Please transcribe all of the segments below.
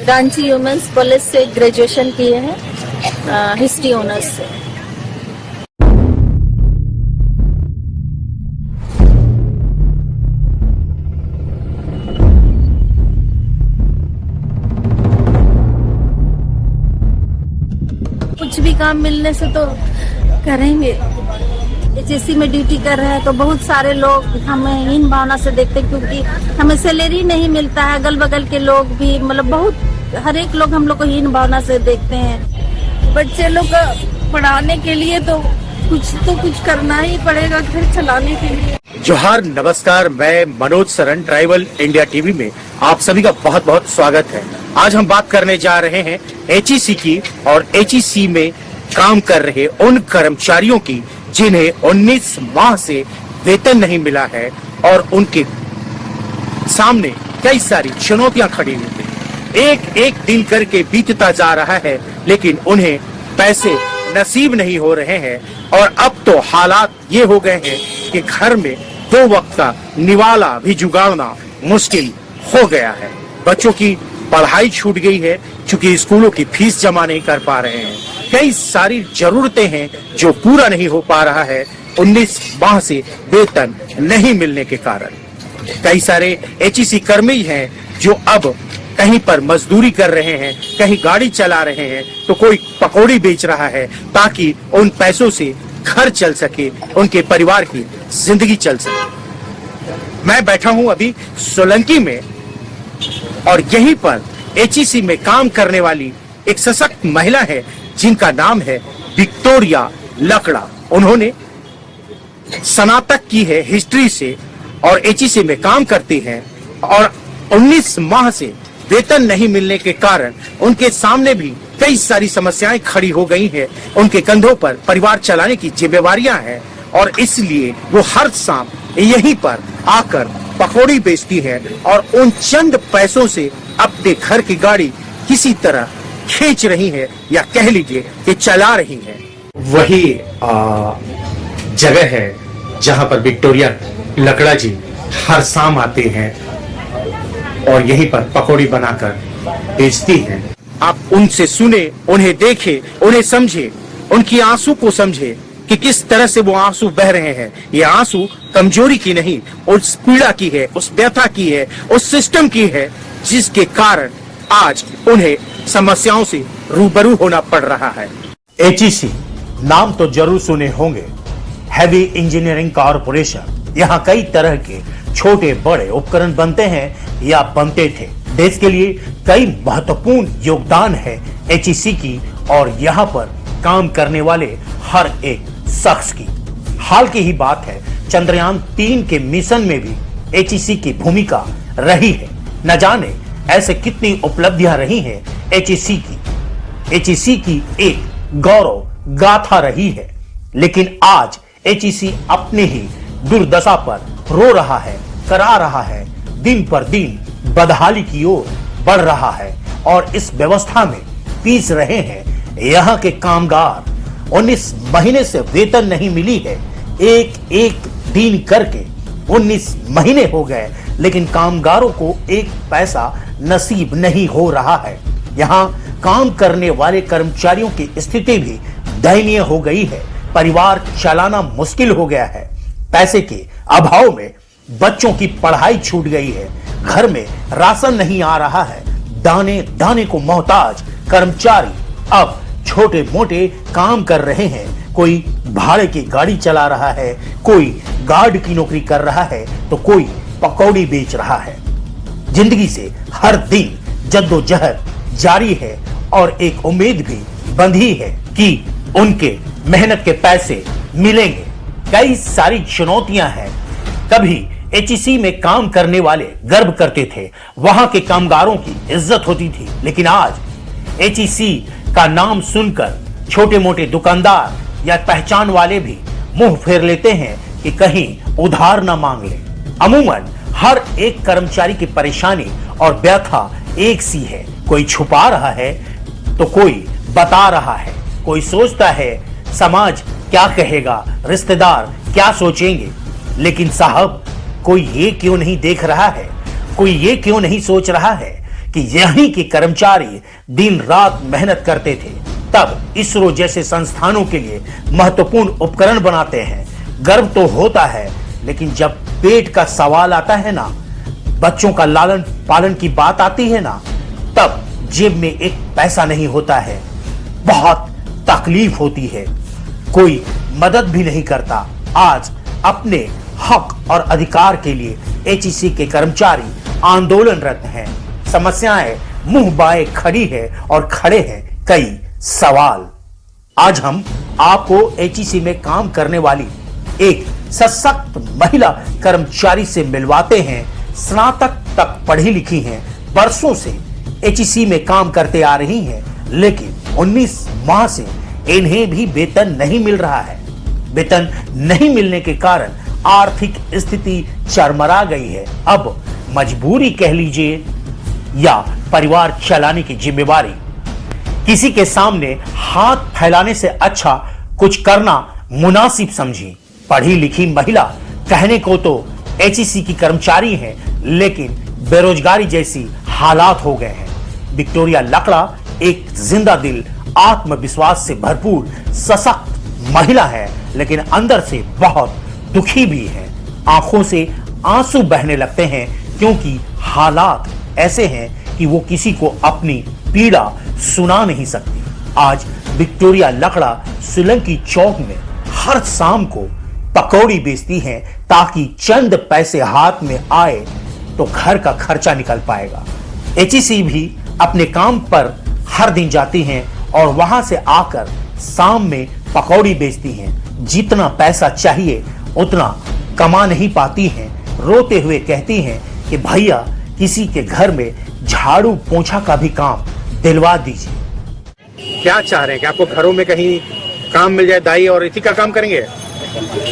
Ranchi women's college से graduation किए हैं, हिस्ट्री ऑनर्स से। कुछ भी काम मिलने से तो करेंगे। एचएससी में ड्यूटी कर रहे हैं तो बहुत सारे लोग हमें हीन भावना से देखते हैं, क्योंकि हमें सैलरी नहीं मिलता है। अगल बगल के लोग भी, मतलब बहुत हर एक लोग हम लोग को हीन भावना से देखते हैं। बच्चे लोग का पढ़ाने के लिए तो कुछ करना ही पड़ेगा, घर चलाने के लिए। जोहार, नमस्कार। मैं Manoj Saran, tribal India TV में आप सभी का बहुत बहुत स्वागत है। आज हम बात करने जा रहे हैं एचईसी की और एचईसी में काम कर रहे उन कर्मचारियों की जिन्हें 19 माह से वेतन नहीं मिला है और उनके सामने कई सारी चुनौतियां खड़ी हुई हैं। एक एक दिन करके बीतता जा रहा है, लेकिन उन्हें पैसे नसीब नहीं हो रहे हैं। और अब तो हालात ये हो गए हैं कि घर में 2 वक्त का निवाला भी जुगाड़ना मुश्किल हो गया है। बच्चों की पढ़ाई छूट गई है, चूंकि स्कूलों की फीस जमा नहीं कर पा रहे हैं। कई सारी जरूरतें हैं जो पूरा नहीं हो पा रहा है 19 माह से वेतन नहीं मिलने के कारण। कई सारे एचईसी कर्मी हैं जो अब कहीं पर मजदूरी कर रहे हैं, कहीं गाड़ी चला रहे हैं, तो कोई पकौड़ी बेच रहा है ताकि उन पैसों से घर चल सके, उनके परिवार की जिंदगी चल सके। मैं बैठा हूं अभी सोलंकी में और यहीं पर एचईसी में काम करने वाली एक सशक्त महिला है जिनका नाम है विक्टोरिया लकड़ा। उन्होंने स्नातक की है हिस्ट्री से और एचईसी में काम करती हैं और 19 माह से वेतन नहीं मिलने के कारण उनके सामने भी कई सारी समस्याएं खड़ी हो गई हैं। उनके कंधों पर परिवार चलाने की जिम्मेवारियां हैं और इसलिए वो हर शाम यहीं पर आकर पकौड़ी बेचती है और उन चंद पैसों से अपने घर की गाड़ी किसी तरह खींच रही है, या कह लीजिए कि चला रही है। वही जगह है जहां पर विक्टोरिया लकड़ा जी हर शाम आते हैं और यहीं पर पकौड़ी बनाकर बेचती हैं। आप उनसे सुने, उन्हें देखे, उन्हें समझे, उनकी आंसू को समझे कि किस तरह से वो आंसू बह रहे हैं। ये आंसू कमजोरी की नहीं, उस पीड़ा की है, उस व्यथा की है, उस सिस्टम की है जिसके कारण आज उन्हें समस्याओं से रूबरू होना पड़ रहा है। एचईसी नाम तो जरूर सुने होंगे, हैवी इंजीनियरिंग कॉरपोरेशन। यहाँ कई तरह के छोटे बड़े उपकरण बनते हैं या बनते थे। देश के लिए कई महत्वपूर्ण योगदान है एचईसी की और यहाँ पर काम करने वाले हर एक शख्स की। हाल की ही बात है, चंद्रयान 3 के मिशन में भी एचईसी की भूमिका रही है। न जाने ऐसे कितनी उपलब्धियां रही हैं एचईसी की। एचईसी की एक गौरव गाथा रही है, लेकिन आज एचईसी अपने ही दुर्दशा पर रो रहा है, करा रहा है, दिन पर दिन बदहाली की ओर बढ़ रहा है और इस व्यवस्था में पीस रहे हैं यहाँ के कामगार। 19 महीने से वेतन नहीं मिली है, एक एक दिन करके 19 महीने हो गए, लेकिन कामगारों को एक पैसा नसीब नहीं हो रहा है। यहाँ काम करने वाले कर्मचारियों की स्थिति भी दयनीय हो गई है। परिवार चलाना मुश्किल हो गया है। पैसे के अभाव में बच्चों की पढ़ाई छूट गई है, घर में राशन नहीं आ रहा है। दाने दाने को मोहताज कर्मचारी अब छोटे मोटे काम कर रहे हैं। कोई भाड़े की गाड़ी चला रहा है, कोई गार्ड की नौकरी कर रहा है, तो कोई पकौड़ी बेच रहा है। जिंदगी से हर दिन जद्दोजहद जारी है और एक उम्मीद भी बंधी है कि उनके मेहनत के पैसे मिलेंगे। कई सारी चुनौतियां हैं। कभी एचईसी में काम करने वाले गर्व करते थे, वहां के कामगारों की इज्जत होती थी, लेकिन आज एचईसी का नाम सुनकर छोटे मोटे दुकानदार या पहचान वाले भी मुंह फेर लेते हैं कि कहीं उधार ना मांग ले। अमूमन हर एक कर्मचारी की परेशानी और व्यथा एक सी है। कोई छुपा रहा है तो कोई बता रहा है। कोई सोचता है समाज क्या कहेगा, रिश्तेदार क्या सोचेंगे, लेकिन साहब कोई ये क्यों नहीं देख रहा है, कोई ये क्यों नहीं सोच रहा है कि यहीं के कर्मचारी दिन रात मेहनत करते थे, तब इसरो जैसे संस्थानों के लिए महत्वपूर्ण उपकरण बनाते हैं। गर्व तो होता है, लेकिन जब पेट का सवाल आता है ना, बच्चों का लालन पालन की बात आती है ना, तब जेब में एक पैसा नहीं होता है। बहुत तकलीफ होती है, कोई मदद भी नहीं करता। आज अपने हक और अधिकार के लिए एचईसी के कर्मचारी आंदोलनरत हैं। समस्याएं मुंह बाए खड़ी है और खड़े हैं कई सवाल। आज हम आपको एचईसी में काम करने वाली एक सशक्त महिला कर्मचारी से मिलवाते हैं। स्नातक तक पढ़ी लिखी हैं, वर्षों से एचईसी में काम करते आ रही हैं, लेकिन 19 माह से इन्हें भी वेतन नहीं मिल रहा है। वेतन नहीं मिलने के कारण आर्थिक स्थिति चरमरा गई है। अब मजबूरी कह लीजिए या परिवार चलाने की जिम्मेवारी, किसी के सामने हाथ फैलाने से अच्छा कुछ करना मुनासिब समझी। पढ़ी लिखी महिला कहने को तो एचईसी की कर्मचारी हैं, लेकिन बेरोजगारी जैसी हालात हो गए हैं। विक्टोरिया लकड़ा एक जिंदा दिल, आत्मविश्वास से भरपूर सशक्त महिला है, लेकिन अंदर से बहुत दुखी भी है। आंखों से आंसू बहने लगते हैं, क्योंकि हालात ऐसे हैं कि वो किसी को अपनी पीड़ा सुना नहीं सकती। आज विक्टोरिया लकड़ा सोलंकी चौक में हर शाम को पकौड़ी बेचती हैं, ताकि चंद पैसे हाथ में आए तो घर का खर्चा निकल पाएगा। एचईसी भी अपने काम पर हर दिन जाती हैं और वहां से आकर शाम में पकौड़ी बेचती हैं। जितना पैसा चाहिए उतना कमा नहीं पाती हैं। रोते हुए कहती हैं कि भैया किसी के घर में झाड़ू पोंछा का भी काम दिलवा दीजिए। क्या चाह रहे हैं कि आपको घरों में कहीं काम मिल जाए दाई, और इसी का काम करेंगे?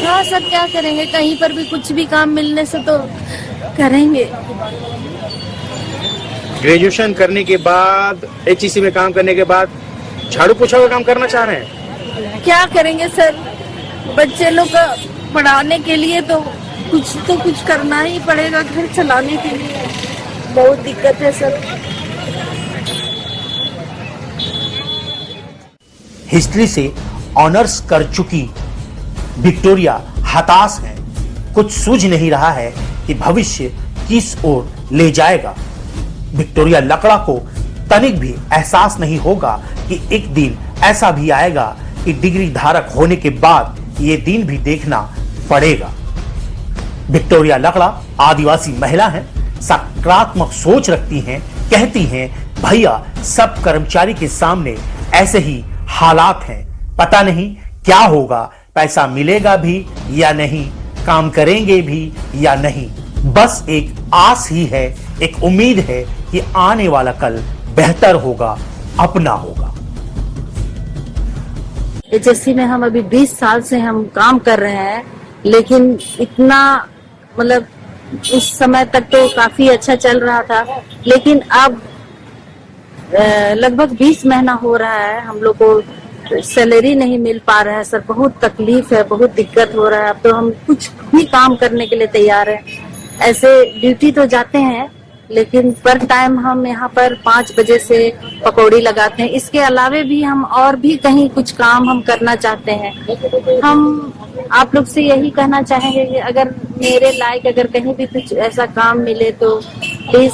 हाँ सर, क्या करेंगे, कहीं पर भी कुछ भी काम मिलने से तो करेंगे। ग्रेजुएशन करने के बाद, एचईसी में काम करने के बाद झाड़ू पोछा का काम करना चाह रहे हैं? क्या करेंगे सर, बच्चे लोग का पढ़ाने के लिए तो कुछ करना ही पड़ेगा। घर चलाने के लिए बहुत दिक्कत है सर। हिस्ट्री से ऑनर्स कर चुकी विक्टोरिया हताश है। कुछ सूझ नहीं रहा है कि भविष्य किस ओर ले जाएगा। विक्टोरिया लकड़ा को तनिक भी एहसास नहीं होगा कि एक दिन ऐसा भी आएगा कि डिग्री धारक होने के बाद ये दिन भी देखना पड़ेगा। विक्टोरिया लकड़ा आदिवासी महिला है, सकारात्मक सोच रखती हैं, कहती हैं भैया सब कर्मचारी के सामने ऐसे ही हालात हैं, पता नहीं क्या होगा, पैसा मिलेगा भी या नहीं, काम करेंगे भी या नहीं। बस एक आस ही है, एक उम्मीद है कि आने वाला कल बेहतर होगा, अपना होगा। एचएससी में हम अभी 20 साल से हम काम कर रहे हैं, लेकिन इतना मतलब उस समय तक तो काफी अच्छा चल रहा था, लेकिन अब लगभग 20 महीना हो रहा है हम लोग को सैलरी नहीं मिल पा रहा है सर। बहुत तकलीफ है, बहुत दिक्कत हो रहा है। अब तो हम कुछ भी काम करने के लिए तैयार हैं। ऐसे ड्यूटी तो जाते हैं, लेकिन पर टाइम हम यहाँ पर 5 बजे से पकौड़ी लगाते हैं। इसके अलावे भी हम और भी कहीं कुछ काम हम करना चाहते हैं। हम आप लोग से यही कहना चाहेंगे कि अगर मेरे लायक अगर कहीं भी कुछ ऐसा काम मिले तो प्लीज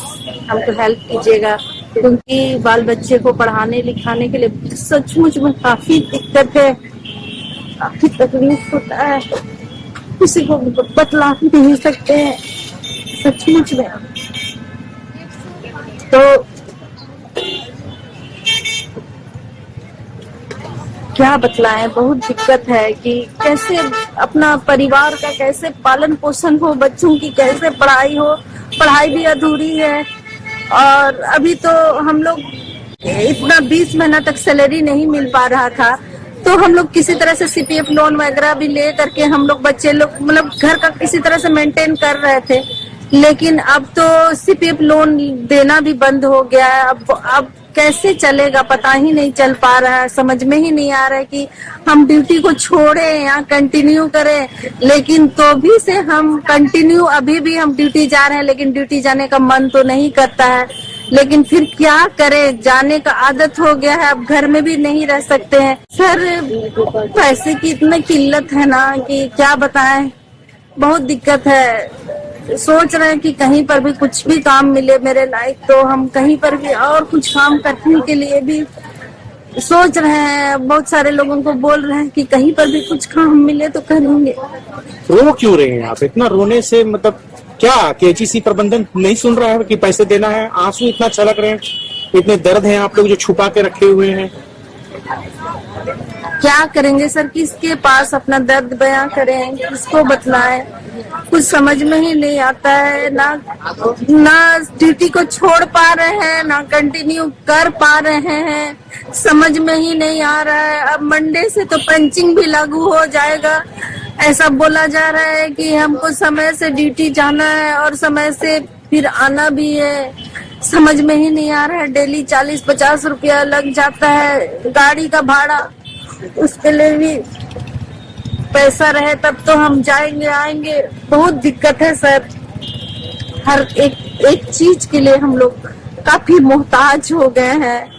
हमको हेल्प कीजिएगा, क्योंकि बाल बच्चे को पढ़ाने लिखाने के लिए सचमुच में काफी दिक्कत है, काफी तकलीफ होता है। किसी को बतला नहीं सकते हैं सचमुच में। तो क्या बतलाएं, बहुत दिक्कत है कि कैसे अपना परिवार का कैसे पालन पोषण हो, बच्चों की कैसे पढ़ाई हो। पढ़ाई भी अधूरी है, और अभी तो हम लोग इतना 20 महीना तक सैलरी नहीं मिल पा रहा था, तो हम लोग किसी तरह से सीपीएफ लोन वगैरह भी ले करके हम लोग बच्चे लोग मतलब घर का किसी तरह से मेंटेन कर रहे थे। लेकिन अब तो सीपीएफ लोन देना भी बंद हो गया है। अब कैसे चलेगा पता ही नहीं चल पा रहा है। समझ में ही नहीं आ रहा है कि हम ड्यूटी को छोड़े या कंटिन्यू करें। लेकिन तो भी से हम कंटिन्यू, अभी भी हम ड्यूटी जा रहे हैं, लेकिन ड्यूटी जाने का मन तो नहीं करता है। लेकिन फिर क्या करें, जाने का आदत हो गया है, अब घर में भी नहीं रह सकते हैं सर। पैसे की इतनी किल्लत है ना कि क्या बताएं, बहुत दिक्कत है। सोच रहे हैं कि कहीं पर भी कुछ भी काम मिले मेरे लायक, तो हम कहीं पर भी और कुछ काम करने के लिए भी सोच रहे हैं। बहुत सारे लोगों को बोल रहे हैं कि कहीं पर भी कुछ काम मिले तो करेंगे। रो क्यों रहे हैं आप? इतना रोने से मतलब क्या केजीसी प्रबंधन नहीं सुन रहा है कि पैसे देना है? आंसू इतना छलक रहे हैं, इतने दर्द हैं आप लोग जो छुपा के रखे हुए हैं। क्या करेंगे सर, किसके पास अपना दर्द बयां करें, किसको बतलाएं, कुछ समझ में ही नहीं आता है। ना ड्यूटी को छोड़ पा रहे हैं, ना कंटिन्यू कर पा रहे हैं, समझ में ही नहीं आ रहा है। अब मंडे से तो पंचिंग भी लागू हो जाएगा, ऐसा बोला जा रहा है कि हमको समय से ड्यूटी जाना है और समय से फिर आना भी है। समझ में ही नहीं आ रहा है। डेली 40-50 रुपया लग जाता है गाड़ी का भाड़ा, उसके लिए भी पैसा रहे तब तो हम जाएंगे आएंगे। बहुत दिक्कत है सर, हर एक चीज के लिए हम लोग काफी मोहताज हो गए हैं।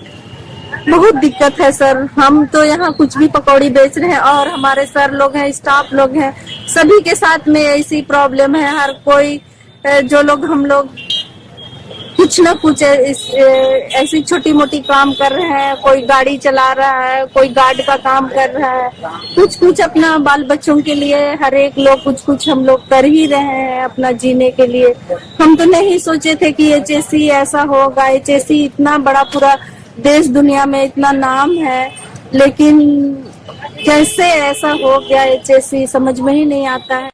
बहुत दिक्कत है सर। हम तो यहाँ कुछ भी पकौड़ी बेच रहे हैं और हमारे सर लोग हैं, स्टाफ लोग हैं, सभी के साथ में ऐसी प्रॉब्लम है। हर कोई जो लोग हम लोग कुछ न कुछ ऐसी छोटी मोटी काम कर रहे हैं। कोई गाड़ी चला रहा है, कोई गार्ड का काम कर रहा है, कुछ अपना बाल बच्चों के लिए हर एक लोग कुछ हम लोग कर ही रहे हैं अपना जीने के लिए। हम तो नहीं सोचे थे कि एचएससी ऐसा होगा। एचएससी इतना बड़ा पूरा देश दुनिया में इतना नाम है, लेकिन कैसे ऐसा हो गया एचएससी समझ में ही नहीं आता है।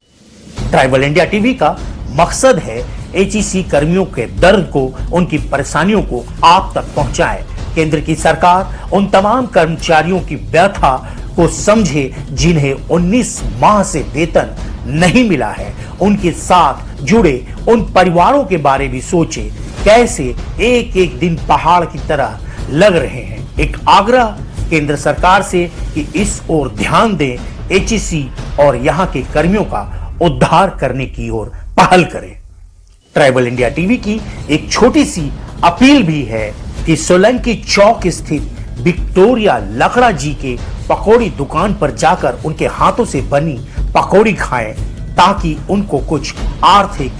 ट्राइबल इंडिया टीवी का मकसद है एचईसी कर्मियों के दर्द को, उनकी परेशानियों को आप तक पहुंचाए। केंद्र की सरकार उन तमाम कर्मचारियों की व्यथा को समझे जिन्हें 19 माह से वेतन नहीं मिला है। उनके साथ जुड़े उन परिवारों के बारे में सोचे, कैसे एक एक दिन पहाड़ की तरह लग रहे हैं। एक आग्रह केंद्र सरकार से कि इस ओर ध्यान दें, एचईसी और यहाँ के कर्मियों का उद्धार करने की ओर पहल करें। ट्राइबल इंडिया टीवी की एक छोटी सी अपील भी है कि सोलंकी चौक स्थित विक्टोरिया लकड़ा जी के पकौड़ी दुकान पर जाकर उनके हाथों से बनी पकौड़ी खाएं, ताकि उनको कुछ आर्थिक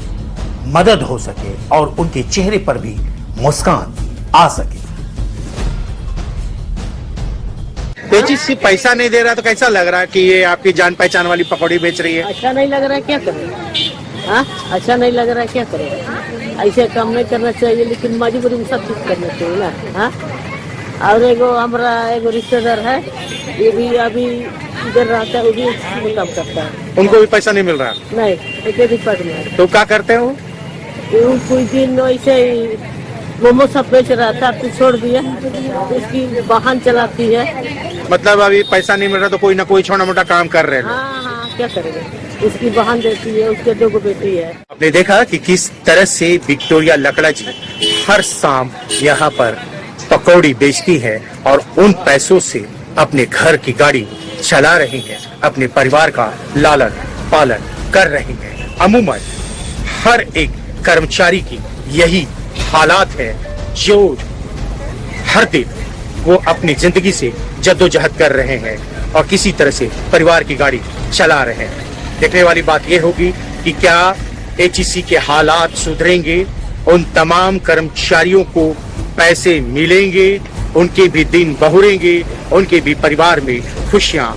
मदद हो सके और उनके चेहरे पर भी मुस्कान आ सके। एचईसी पैसा नहीं दे रहा तो कैसा लग रहा है कि ये आपकी जान पहचान वाली पकौड़ी बेच रही है? अच्छा नहीं लग रहा है, क्या करें? हाँ, अच्छा नहीं लग रहा है, क्या करें? ऐसे काम नहीं करना चाहिए, लेकिन मजबूरी में सब कुछ करना चाहिए ना। हाँ, और हमारा एगो रिश्तेदार है, ये भी अभी इधर रहता है, वो भी इसमें काम करता है। उनको भी पैसा नहीं मिल रहा? नहीं, एक डिपार्टमेंट। तो क्या करते हो? कोई दिन ऐसे ही मोमो सब बेच रहा था, तो छोड़ दिया। उसकी वाहन चलाती है। मतलब अभी पैसा नहीं मिल रहा तो कोई ना कोई छोटा मोटा काम कर रहे हैं। हाँ, क्या करेंगे? उसकी वाहन देती है, उसके 2 बेटी है। आपने देखा कि किस तरह से विक्टोरिया लकड़ा जी हर शाम यहाँ पर पकौड़ी बेचती है और उन पैसों से अपने घर की गाड़ी चला रही है, अपने परिवार का लालन पालन कर रही है। अमूमन हर एक कर्मचारी की यही हालात है, जो हर दिन वो अपनी जिंदगी से जद्दोजहद कर रहे हैं और किसी तरह से परिवार की गाड़ी चला रहे हैं। देखने वाली बात यह होगी कि क्या एचईसी के हालात सुधरेंगे, उन तमाम कर्मचारियों को पैसे मिलेंगे, उनके भी दिन बहुरेंगे, उनके भी परिवार में खुशियां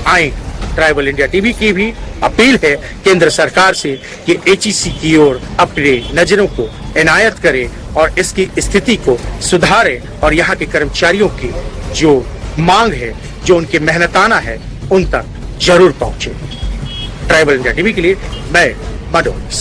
आएंगी। ट्राइबल इंडिया टीवी की भी अपील है केंद्र सरकार से कि एचईसी की ओर अपने नजरों को इनायत करे और इसकी स्थिति को सुधारे और यहाँ के कर्मचारियों की जो मांग है, जो उनके मेहनताना है, उन तक जरूर पहुंचे। ट्राइबल इंडिया टीवी के लिए मैं मनोज।